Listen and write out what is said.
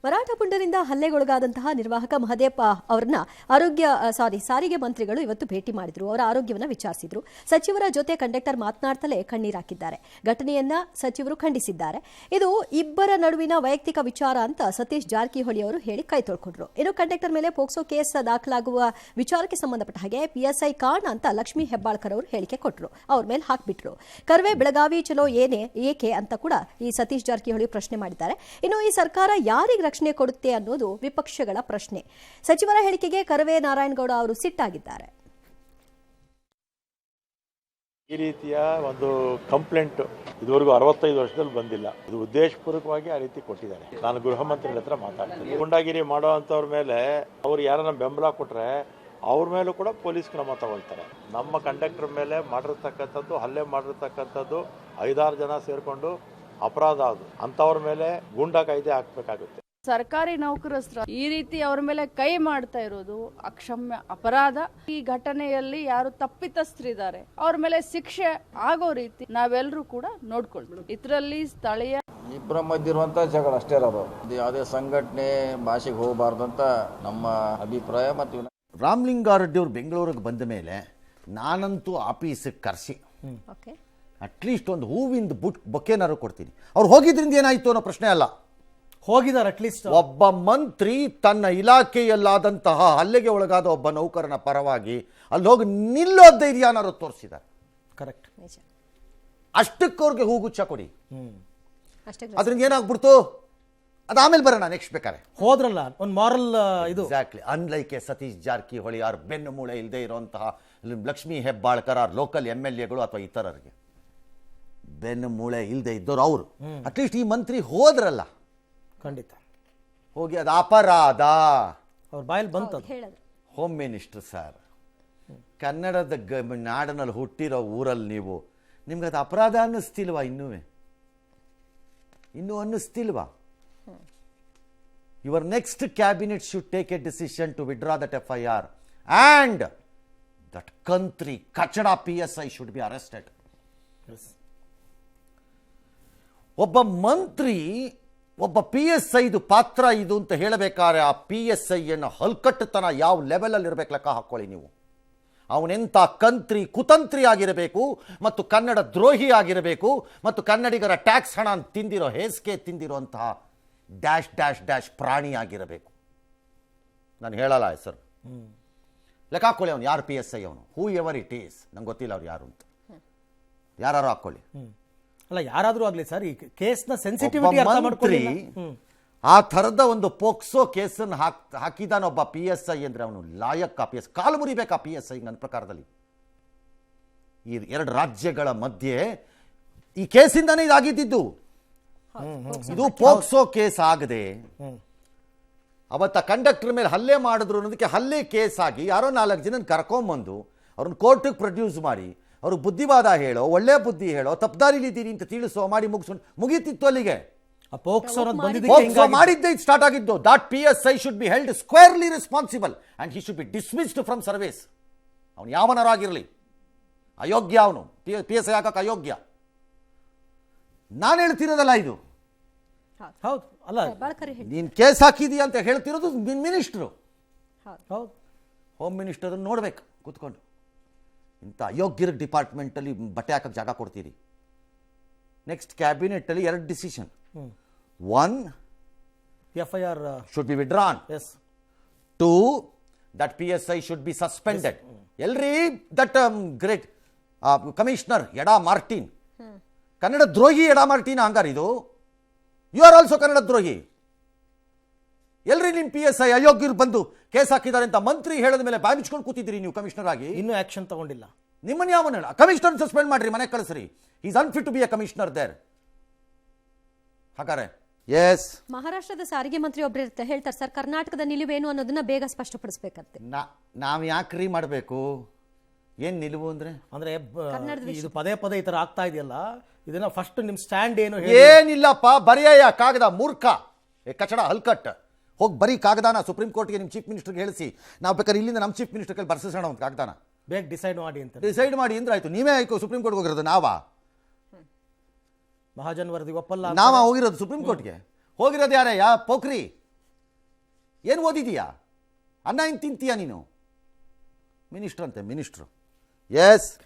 ಮರಾಠ ಪುಂಡರಿಂದ ಹಲ್ಲೆಗೊಳಗಾದಂತಹ ನಿರ್ವಾಹಕ ಮಹದೇಪ ಅವರನ್ನ ಸಾರಿಗೆ ಮಂತ್ರಿಗಳು ಇವತ್ತು ಭೇಟಿ ಮಾಡಿದ್ರು. ಅವರ ಆರೋಗ್ಯವನ್ನು ವಿಚಾರಿಸಿದ್ರು. ಸಚಿವರ ಜೊತೆ ಕಂಡಕ್ಟರ್ ಮಾತನಾಡ್ತಲೇ ಕಣ್ಣೀರಾಕಿದ್ದಾರೆ. ಘಟನೆಯನ್ನ ಸಚಿವರು ಖಂಡಿಸಿದ್ದಾರೆ. ಇದು ಇಬ್ಬರ ನಡುವಿನ ವೈಯಕ್ತಿಕ ವಿಚಾರ ಅಂತ ಸತೀಶ್ ಜಾರಕಿಹೊಳಿ ಅವರು ಹೇಳಿ ಕೈ ತೊಳ್ಕೊಂಡ್ರು. ಇನ್ನು ಕಂಡಕ್ಟರ್ ಮೇಲೆ ಪೋಕ್ಸೋ ಕೇಸ್ ದಾಖಲಾಗುವ ವಿಚಾರಕ್ಕೆ ಸಂಬಂಧಪಟ್ಟ ಹಾಗೆ PSI ಕಾರಣ ಅಂತ ಲಕ್ಷ್ಮೀ ಹೆಬ್ಬಾಳ್ಕರ್ ಅವರು ಹೇಳಿಕೆ ಕೊಟ್ಟರು. ಅವ್ರ ಮೇಲೆ ಹಾಕ್ಬಿಟ್ರು. ಕರ್ವೆ ಬೆಳಗಾವಿ ಚಲೋ ಏಕೆ ಅಂತ ಕೂಡ ಈ ಸತೀಶ್ ಜಾರಕಿಹೊಳಿ ಪ್ರಶ್ನೆ ಮಾಡಿದ್ದಾರೆ. ಇನ್ನು ಈ ಸರ್ಕಾರ ಯಾರಿಗೆ ರಕ್ಷಣೆ ಕೊಡುತ್ತೆ ಅನ್ನೋದು ವಿಪಕ್ಷಗಳ ಪ್ರಶ್ನೆ. ಸಚಿವರ ಹೇಳಿಕೆಗೆ ಕರ್ವೆ ನಾರಾಯಣಗೌಡ ಅವರು ಸಿಟ್ಟಾಗಿದ್ದಾರೆ. ಈ ರೀತಿಯ ಒಂದು ಕಂಪ್ಲೇಂಟ್ ಇದುವರೆಗೂ 65 ವರ್ಷದಲ್ಲಿ ಬಂದಿಲ್ಲ. ಇದು ಉದ್ದೇಶಪೂರ್ವಕವಾಗಿ ಆ ರೀತಿ ಕೊಟ್ಟಿದ್ದಾರೆ. ನಾನು ಗೃಹ ಮಂತ್ರಿಗಳ ಹತ್ರ ಮಾತಾಡ್ತೀನಿ. ಗುಂಡಾಗಿರಿ ಮಾಡೋ ಅಂಥವ್ರ ಮೇಲೆ ಅವ್ರು ಯಾರನ್ನ ಬೆಂಬಲ ಕೊಟ್ರೆ ಅವ್ರ ಮೇಲೂ ಕೂಡ ಪೊಲೀಸ್ ಕ್ರಮ ತಗೊಳ್ತಾರೆ. ನಮ್ಮ ಕಂಡಕ್ಟರ್ ಮೇಲೆ ಮಾಡಿರ್ತಕ್ಕಂಥದ್ದು, ಹಲ್ಲೆ ಮಾಡಿರ್ತಕ್ಕಂಥದ್ದು 5-6 ಜನ ಸೇರ್ಕೊಂಡು ಅಪರಾಧ. ಅದು ಅಂಥವ್ರ ಮೇಲೆ ಗೂಂಡಾ ಕಾಯ್ದೆ ಹಾಕ್ಬೇಕಾಗುತ್ತೆ. ಸರ್ಕಾರಿ ನೌಕರಸ್ತ್ರ ಈ ರೀತಿ ಅವ್ರ ಮೇಲೆ ಕೈ ಮಾಡ್ತಾ ಇರೋದು ಅಕ್ಷಮ್ಯ ಅಪರಾಧ. ಈ ಘಟನೆಯಲ್ಲಿ ಯಾರು ತಪ್ಪಿತಸ್ಥರಿದ್ದಾರೆ ಅವ್ರ ಮೇಲೆ ಶಿಕ್ಷೆ ಆಗೋ ರೀತಿ ನಾವೆಲ್ಲರೂ ಕೂಡ ನೋಡ್ಕೊಳ್ತೀವಿ. ಇದರಲ್ಲಿ ಸ್ಥಳೀಯ ಇಬ್ಬರ ಮಧ್ಯೆ ಇರುವಂತ ಜಗಳ ಅಷ್ಟೇ ಇರೋದು. ಯಾವುದೇ ಸಂಘಟನೆ ಭಾಷೆಗೆ ಹೋಗಬಾರ್ದಂತ ನಮ್ಮ ಅಭಿಪ್ರಾಯ. ಮತ್ತು ರಾಮಲಿಂಗಾರೆಡ್ಡಿ ಅವರು ಬೆಂಗಳೂರಿಗೆ ಬಂದ ಮೇಲೆ ನಾನಂತೂ ಆಫೀಸಿಗೆ ಕರೆಸಿ ಅಟ್ಲೀಸ್ಟ್ ಒಂದು ಹೂವಿಂದ ಬೊಕ್ಕೆನಾರು ಕೊಡ್ತೀನಿ. ಅವ್ರು ಹೋಗಿದ್ರಿಂದ ಏನಾಯ್ತು ಅನ್ನೋ ಪ್ರಶ್ನೆ ಅಲ್ಲ. ಹೋಗಿದ್ದಾರೆ. ಅಟ್ಲೀಸ್ಟ್ ಒಬ್ಬ ಮಂತ್ರಿ ತನ್ನ ಇಲಾಖೆಯಲ್ಲಾದಂತಹ ಹಲ್ಲೆಗೆ ಒಳಗಾದ ಒಬ್ಬ ನೌಕರನ ಪರವಾಗಿ ಅಲ್ಲಿ ಹೋಗಿ ನಿಲ್ಲೋ ಧೈರ್ಯನಾರು ತೋರಿಸಿದ್ದಾರೆ. ಕರೆಕ್ಟ್. ಅಷ್ಟಕ್ಕೆ ಅವ್ರಿಗೆ ಹೂಗುಚ್ಛ ಕೊಡಿ. ಅದ್ರಿಂದ ಏನಾಗ್ಬಿಡ್ತು ಅದು ಆಮೇಲೆ ಬರೋಣ. ನೆಕ್ಸ್ಟ್ ಬೇಕಾರೆ ಹೋದ್ರಲ್ಲ ಒಂದು ಮಾರಲ್ ಇದು. ಎಕ್ಸಾಕ್ಟ್ಲಿ. ಅನ್ಲೈಕ್ ಸತೀಶ್ ಜಾರಕಿಹೊಳಿ ಅವ್ರ ಬೆನ್ನು ಮೂಳೆ ಇಲ್ಲದೆ ಇರುವಂತಹ ಲಕ್ಷ್ಮೀ ಹೆಬ್ಬಾಳ್ಕರ್ ಲೋಕಲ್ MLAಗಳು ಅಥವಾ ಇತರರಿಗೆ ಬೆನ್ನು ಮೂಳೆ ಇಲ್ಲದೆ ಇದ್ದವ್ರು ಅವರು ಅಟ್ಲೀಸ್ಟ್ ಈ ಮಂತ್ರಿ ಹೋದ್ರಲ್ಲ. ಖಂಡಿತ ಹೋಗಿ ಅದು ಅಪರಾಧ ಅವ್ರ ಬಾಯಲ್ಲಿ ಬಂತು. ಹೋಮ್ ಮಿನಿಸ್ಟರ್ ಸರ್, ಕನ್ನಡದ ನಾಡಿನಲ್ಲಿ ಹುಟ್ಟಿರೋ ಊರಲ್ಲಿ ನೀವು ನಿಮ್ಗೆ ಅದು ಅಪರಾಧ ಅನ್ನಿಸ್ತಿಲ್ವಾ? ಇನ್ನೂ ಅನ್ನಿಸ್ತಿಲ್ವಾ? Your next cabinet should take a decision to withdraw that FIR and that country Kachada PSI should be arrested. Yes. ಒಬ್ಬ ಮಂತ್ರಿ ಒಬ್ಬ PSI ಇದು ಪಾತ್ರ ಇದು ಅಂತ ಹೇಳಬೇಕಾದ್ರೆ ಆ PSI ಅನ್ನು ಹಲ್ಕಟ್ಟತನ ಯಾವ ಲೆವೆಲಲ್ಲಿ ಇರಬೇಕು ಲೆಕ್ಕ ಹಾಕ್ಕೊಳ್ಳಿ ನೀವು. ಅವನೆಂಥ ಕುತಂತ್ರಿ ಆಗಿರಬೇಕು ಮತ್ತು ಕನ್ನಡ ದ್ರೋಹಿ ಆಗಿರಬೇಕು ಮತ್ತು ಕನ್ನಡಿಗರ ಟ್ಯಾಕ್ಸ್ ಹಣ ತಿಂದಿರೋ ಹೇಸಿಗೆ ತಿಂದಿರುವಂತಹ ಡ್ಯಾಶ್ ಡ್ಯಾಶ್ ಡ್ಯಾಶ್ ಪ್ರಾಣಿ ಆಗಿರಬೇಕು. ನಾನು ಹೇಳಲ್ಲ ಹೆಸರು, ಲೆಕ್ಕ ಹಾಕ್ಕೊಳ್ಳಿ. ಅವನು ಯಾರು PSI, ಅವನು ಹೂ ಎವರ್ ಇಟ್ ಈಸ್, ನಂಗೆ ಗೊತ್ತಿಲ್ಲ ಅವ್ರು ಯಾರು ಅಂತ. ಯಾರು ಹಾಕ್ಕೊಳ್ಳಿ. ಅಲ್ಲ, ಯಾರಾದ್ರೂ ಆಗ್ಲಿ ಸರ್, ಈ ಕೇಸ್ನ ಸೆನ್ಸಿಟಿವಿಟಿ ಅರ್ಥ ಮಾಡ್ಕೊಳ್ಳಿ. ಆ ಥರದ ಒಂದು ಪೋಕ್ಸೋ ಕೇಸನ್ನು ಹಾಕಿದಾನೊಬ್ಬ PSI ಅಂದ್ರೆ ಅವನು ಲಾಯಕ್. PSI ಕಾಲು ಮುರಿಬೇಕಾ PSI ನನ್ನ ಪ್ರಕಾರದಲ್ಲಿ. ಈ ಎರಡು ರಾಜ್ಯಗಳ ಮಧ್ಯೆ ಈ ಕೇಸಿಂದಾನೇ ಇದಾಗಿದ್ದು. ಇದು ಪೋಕ್ಸೋ ಕೇಸ್ ಆಗದೆ ಅವತ್ತ ಕಂಡಕ್ಟರ್ ಮೇಲೆ ಹಲ್ಲೆ ಮಾಡಿದ್ರು ಅನ್ನೋದಕ್ಕೆ ಹಲ್ಲೆ ಕೇಸ್ ಆಗಿ ಯಾರೋ 4 ಜನ ಕರ್ಕೊಂಬಂದು ಅವ್ರನ್ನ ಕೋರ್ಟಿಗೆ ಪ್ರೊಡ್ಯೂಸ್ ಮಾಡಿ ಅವ್ರಿಗೆ ಬುದ್ಧಿವಾದ ಹೇಳೋ, ಒಳ್ಳೆ ಬುದ್ಧಿ ಹೇಳೋ, ತಪ್ಪದಾರಿಲಿದ್ದೀರಿ ಅಂತ ತಿಳಿಸೋ ಮಾಡಿ ಮುಗೀತಿತ್ತು ಅಲ್ಲಿಗೆ. ಪೋಕ್ಸೋ ಮಾಡಿದ್ದೆ ಇದು ಸ್ಟಾರ್ಟ್ ಆಗಿದ್ದು. That PSI should be held squarely responsible and he should be dismissed from service. ಅವನು ಯಾವನರಾಗಿರಲಿ ಅಯೋಗ್ಯ. ಅವನು PSI ಹಾಕಕ್ಕೆ ಅಯೋಗ್ಯ. ನಾನು ಹೇಳ್ತಿರೋದಲ್ಲ ಇದು. ಹೌದು. ಅಲ್ಲ, ನೀನ್ ಕೇಸ್ ಹಾಕಿದೀಯ ಅಂತ ಹೇಳ್ತಿರೋದು ಮಿನಿಸ್ಟ್ರು. ಹೋಮ್ ಮಿನಿಸ್ಟರ್ ನೋಡ್ಬೇಕು ಕೂತ್ಕೊಂಡು. ಇಂಥ ಅಯೋಗ್ಯರ ಡಿಪಾರ್ಟ್ಮೆಂಟಲ್ಲಿ ಬಟ್ಟೆ ಹಾಕಕ್ಕೆ ಜಾಗ ಕೊಡ್ತೀರಿ. ನೆಕ್ಸ್ಟ್ ಕ್ಯಾಬಿನೆಟ್ ಅಲ್ಲಿ 2 decision. One, FIR should be withdrawn. Yes. 2, that PSI should be suspended. Elri that great commissioner Yada Martin. Kannada ದ್ರೋಹಿ ಎಡಾ ಮಾರ್ಟಿನ ಹಂಗಾರ ಇದು. ಯು ಆರ್ ಆಲ್ಸೋ ಕನ್ನಡ ದ್ರೋಹಿ. ಎಲ್ರಿ ನಿಮ್ಮ PSI ಅಯೋಗ್ಯರು ಬಂದು ಕೇಸ್ ಹಾಕಿದ್ದಾರೆ ಅಂತ ಮಂತ್ರಿ ಹೇಳಿದ ಮೇಲೆ ಬಾಯಿ ಮುಚ್ಕೊಂಡು ಕೂತಿದ್ದೀರಿ ನೀವು ಕಮಿಷನರ್ ಆಗಿ. ಇನ್ನೂ ಆಕ್ಷನ್ ತಗೊಂಡಿಲ್ಲ. ನಿಮ್ಮನ್ನ ಯಾವನ ಹೇಳ? ಕಮಿಷನರ್ ಸಸ್ಪೆಂಡ್ ಮಾಡ್ರಿ, ಮನೆ ಕಳಿಸ್ರಿ. Is unfit to be a commissioner there. ಹಾಗಾರೆ ಎಸ್, ಮಹಾರಾಷ್ಟ್ರದ ಸಾರಿಗೆ ಮಂತ್ರಿ ಒಬ್ಬರು ಹೇಳ್ತಾರೆ ಸರ್, ಕರ್ನಾಟಕದ ನಿಲುವೇನು ಅನ್ನೋದನ್ನ ಬೇಗ ಸ್ಪಷ್ಟಪಡಿಸಬೇಕಂತೆ. ನಾವು ಯಾಕ್ರಿ ಮಾಡಬೇಕು? ಏನ್ ನಿಲುವು ಅಂದ್ರೆ ಇದು ಪದೇ ಪದೇ ಈ ತರ ಆಗ್ತಾ ಇದೆಯಲ್ಲ, ಇದನ್ನ ಫಸ್ಟ್ ನಿಮ್ ಸ್ಟ್ಯಾಂಡ್ ಏನು? ಏನಿಲ್ಲಪ್ಪ, ಬರೆಯ ಕಾಗದ. ಮೂರ್ಖ ಕಚಡ ಹಲ್ಕಟ್. ಹೋಗಿ ಬರೀ ಕಾಗದಾನ ಸುಪ್ರೀಂ ಕೋರ್ಟ್ಗೆ ನಿಮ್ಮ ಚೀಫ್ ಮಿನಿಸ್ಟರ್ಗೆ ಹೇಳಿಸಿ, ನಾವು ಬೇಕಾದ್ರೆ ಇಲ್ಲಿಂದ ನಮ್ಮ ಚೀಫ್ ಮಿನಿಸ್ಟರ್ ಕೈಲಿ ಬರ್ಸೋಣ ಒಂದು ಕಾಗದಾನ. ಬೇಗ ಡಿಸೈಡ್ ಮಾಡಿ ಅಂತ. ಡಿಸೈಡ್ ಮಾಡಿ ಅಂದ್ರೆ ಆಯ್ತು. ನೀವೇ ಆಯ್ತು ಸುಪ್ರೀಂ ಕೋರ್ಟ್ಗೆ ಹೋಗಿರೋದು. ಮಹಾಜನ್ ವರದಿ ಒಪ್ಪಲ್ಲ. ನಾವ ಹೋಗಿರೋದು ಸುಪ್ರೀಂ ಕೋರ್ಟ್ಗೆ. ಹೋಗಿರೋದು ಯಾರೇ? ಪೋಖ್ರಿ ಏನು ಓದಿದೀಯಾ? ಅನ್ನ ಏನು ತಿಂತೀಯಾ ನೀನು? ಮಿನಿಸ್ಟ್ರ್ ಅಂತೆ, ಮಿನಿಸ್ಟ್ರು. ಎಸ್